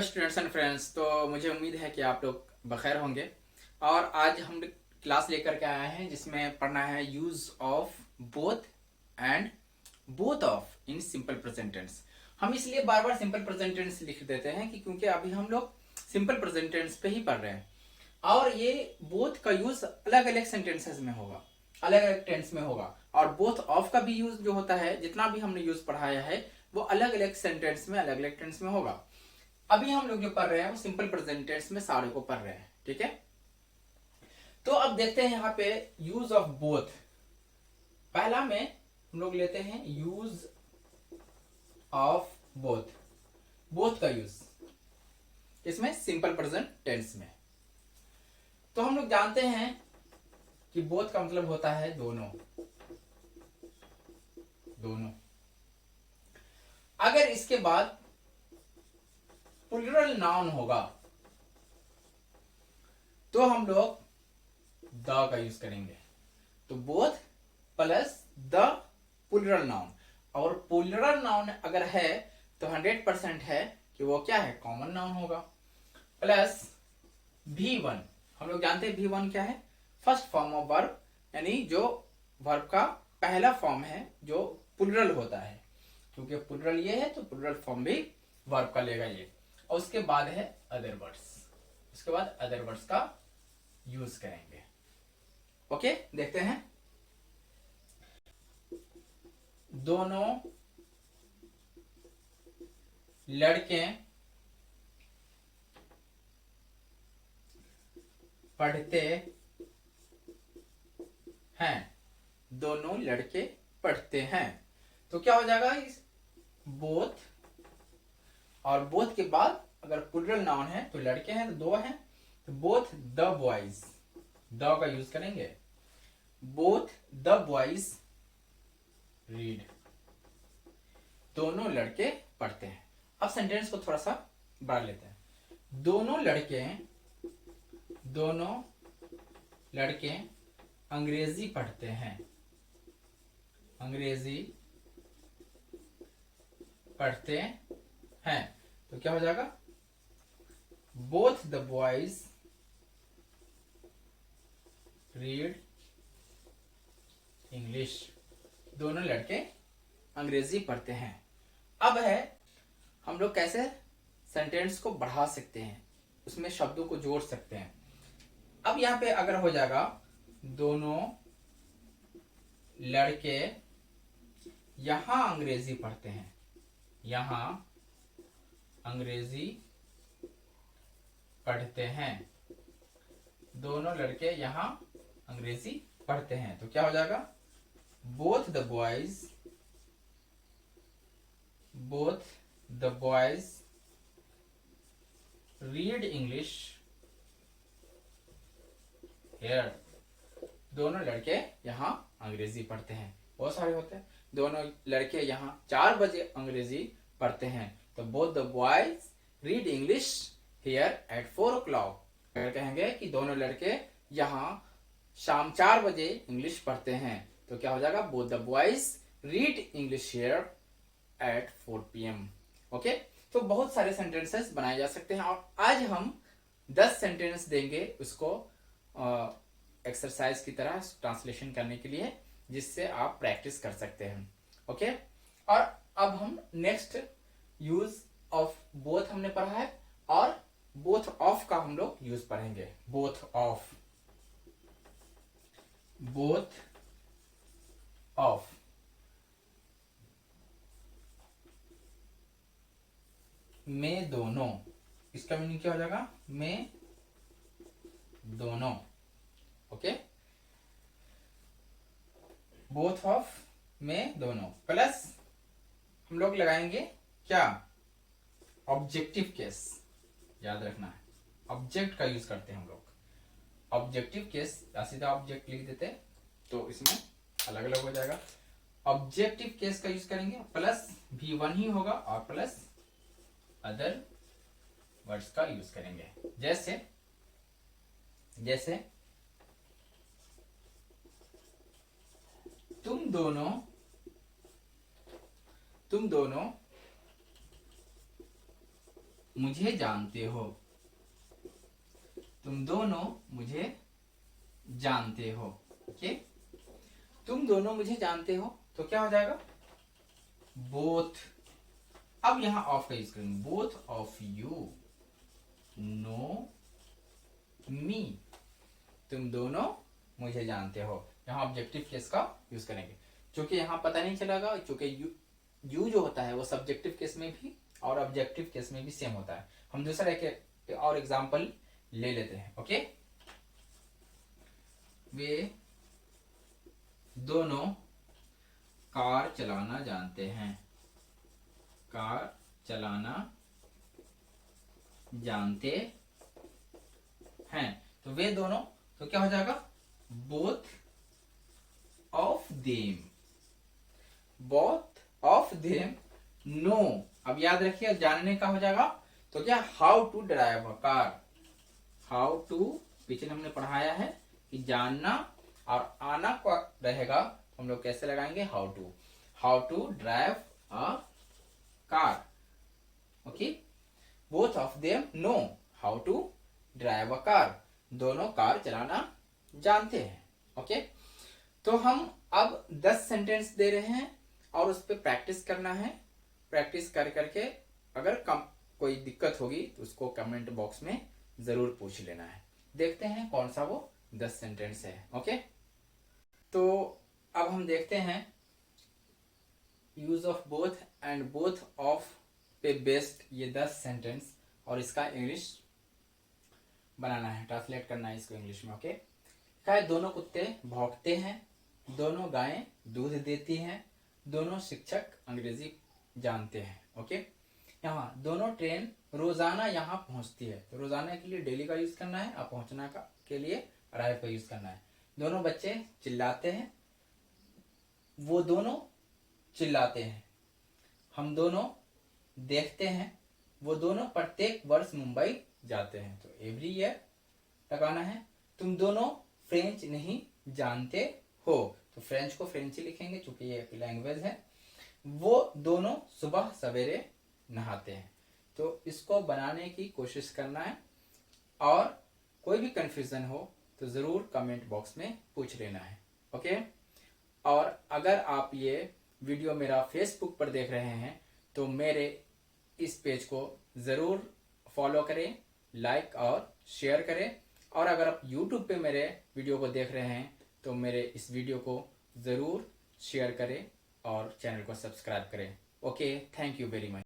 Students and friends. तो मुझे उम्मीद है कि आप लोग बखैर होंगे। और आज हम क्लास लेकर के आए हैं जिसमें पढ़ना है use of both and both of in simple present tense. हम इसलिए बार बार सिंपल प्रेजेंट टेंस लिख देते हैं कि क्योंकि अभी हम लोग सिंपल प्रेजेंट टेंस पे ही पढ़ रहे हैं और ये बोथ का यूज अलग अलग सेंटेंसेस में होगा, अलग अलग टेंस में होगा। और बोथ ऑफ का भी यूज जो होता है, जितना भी हमने यूज पढ़ाया है वो अलग अलग सेंटेंस में, अलग अलग टेंस में होगा। अभी हम लोग जो पढ़ रहे हैं वो सिंपल प्रेजेंट टेंस में सारे को पढ़ रहे हैं, ठीक है। तो अब देखते हैं यहाँ पे यूज ऑफ बोथ। पहला में हम लोग लेते हैं यूज ऑफ बोथ। बोथ का यूज इसमें सिंपल प्रेजेंट टेंस में। तो हम लोग जानते हैं कि बोथ का मतलब होता है दोनों। दोनों अगर इसके बाद प्लूरल नाउन होगा तो हम लोग द का यूज करेंगे। तो both plus the plural noun. और प्लूरल नाउन अगर है तो 100% है कि वो क्या है, कॉमन नाउन होगा। प्लस V1, हम लोग जानते हैं V1 क्या है, फर्स्ट फॉर्म ऑफ वर्ब, यानी जो वर्ब का पहला फॉर्म है जो प्लूरल होता है। क्योंकि प्लूरल ये है तो प्लूरल फॉर्म भी वर्ब का लेगा ये। और उसके बाद है अदर वर्ड्स। उसके बाद अदर वर्ड्स का यूज करेंगे। ओके, देखते हैं। दोनों लड़के पढ़ते हैं। दोनों लड़के पढ़ते हैं। तो क्या हो जाएगा, इस बोथ, और बोथ के बाद अगर प्लूरल नाउन है तो लड़के हैं तो दो हैं, तो बोथ द बॉयज, द का यूज करेंगे। बोथ द बॉयज रीड, दोनों लड़के पढ़ते हैं। अब सेंटेंस को थोड़ा सा बढ़ा लेते हैं। दोनों लड़के अंग्रेजी पढ़ते हैं। अंग्रेजी पढ़ते हैं। तो क्या हो जाएगा, both the boys read English, दोनों लड़के अंग्रेजी पढ़ते हैं। अब है हम लोग कैसे सेंटेंस को बढ़ा सकते हैं, उसमें शब्दों को जोड़ सकते हैं। अब यहां पे अगर हो जाएगा दोनों लड़के यहां अंग्रेजी पढ़ते हैं। यहां अंग्रेजी पढ़ते हैं। दोनों लड़के यहां अंग्रेजी पढ़ते हैं। तो क्या हो जाएगा, both the boys read English here, दोनों लड़के यहाँ अंग्रेजी पढ़ते हैं। बहुत सारे होते हैं। दोनों लड़के यहाँ 4 बजे अंग्रेजी पढ़ते हैं। तो both the boys read English here at 4 o'clock। अगर कहेंगे कि दोनों लड़के यहाँ शाम 4 बजे इंग्लिश पढ़ते हैं, तो क्या हो जाएगा, both the boys read English here at 4 PM। Okay, तो बहुत सारे सेंटेंसेस बनाए जा सकते हैं। और आज हम 10 सेंटेंस देंगे उसको एक्सरसाइज की तरह ट्रांसलेशन करने के लिए, जिससे आप प्रैक्टिस कर सकते हैं। ओके, और अब हम नेक्स्ट यूज ऑफ बोथ हमने पढ़ा है, और बोथ ऑफ का हम लोग यूज पढ़ेंगे। बोथ ऑफ में दोनों, इसका मीनिंग क्या हो जाएगा, में दोनों। ओके, बोथ ऑफ में दोनों, प्लस हम लोग लगाएंगे क्या, ऑब्जेक्टिव केस। याद रखना है, ऑब्जेक्ट का यूज करते हैं हम लोग। ऑब्जेक्टिव केस सीधा ऑब्जेक्ट लिख देते हैं तो इसमें अलग अलग हो जाएगा। ऑब्जेक्टिव केस का यूज करेंगे, प्लस V1 ही होगा, और प्लस अदर वर्ड्स का यूज करेंगे। जैसे तुम दोनों मुझे जानते हो। तुम दोनों मुझे जानते हो। ओके, तुम दोनों मुझे जानते हो तो क्या हो जाएगा, बोथ। अब यहां ऑफ का यूज करेंगे, बोथ ऑफ यू नो मी। तुम दोनों मुझे जानते हो, यहां ऑब्जेक्टिव केस का यूज करेंगे। क्योंकि यहां पता नहीं चलेगा, क्योंकि यू जो होता है वो सब्जेक्टिव केस में भी और ऑब्जेक्टिव केस में भी सेम होता है। हम दूसरा एक और एग्जांपल ले लेते हैं। ओके, वे दोनों कार चलाना जानते हैं। कार चलाना जानते हैं, तो वे दोनों, तो क्या हो जाएगा, both of them. Both of them know. अब याद रखिए, जानने का हो जाएगा तो क्या, how to drive a car. How to पिछले हमने पढ़ाया है कि जानना और आना को रहेगा, हम लोग कैसे लगाएंगे, how to. How to drive a car. Okay, both of them know how to drive a car. दोनों कार चलाना जानते हैं। ओके, तो हम अब 10 सेंटेंस दे रहे हैं और उस पर प्रैक्टिस करना है। प्रैक्टिस कर करके अगर कोई दिक्कत होगी तो उसको कमेंट बॉक्स में जरूर पूछ लेना है। देखते हैं कौन सा वो 10 सेंटेंस है। ओके, तो अब हम देखते हैं use of both and both of पे बेस्ड ये 10 सेंटेंस, और इसका इंग्लिश बनाना है, ट्रांसलेट करना है इसको इंग्लिश में। ओके, क्या है, दोनों कुत्ते भौंकते हैं, दोनों गायें दूध देती हैं, दोनों शिक्षक अंग्रेजी जानते हैं। ओके, यहाँ दोनों ट्रेन रोजाना यहाँ पहुंचती है, तो रोजाना के लिए डेली का यूज करना है, और पहुंचना का के लिए अराइव का यूज करना है। दोनों बच्चे चिल्लाते हैं, वो दोनों चिल्लाते हैं। हम दोनों देखते हैं, वो दोनों प्रत्येक वर्ष मुंबई जाते हैं, तो एवरी ईयर लगाना है। तुम दोनों फ्रेंच नहीं जानते हो, तो फ्रेंच को फ्रेंच ही लिखेंगे क्योंकि ये लैंग्वेज है। वो दोनों सुबह सवेरे नहाते हैं, तो इसको बनाने की कोशिश करना है, और कोई भी कंफ्यूजन हो तो जरूर कमेंट बॉक्स में पूछ लेना है। ओके, और अगर आप ये वीडियो मेरा फेसबुक पर देख रहे हैं तो मेरे इस पेज को जरूर फॉलो करें, लाइक और शेयर करें। और अगर आप YouTube पे मेरे वीडियो को देख रहे हैं तो मेरे इस वीडियो को ज़रूर शेयर करें और चैनल को सब्सक्राइब करें। Okay, thank you very much.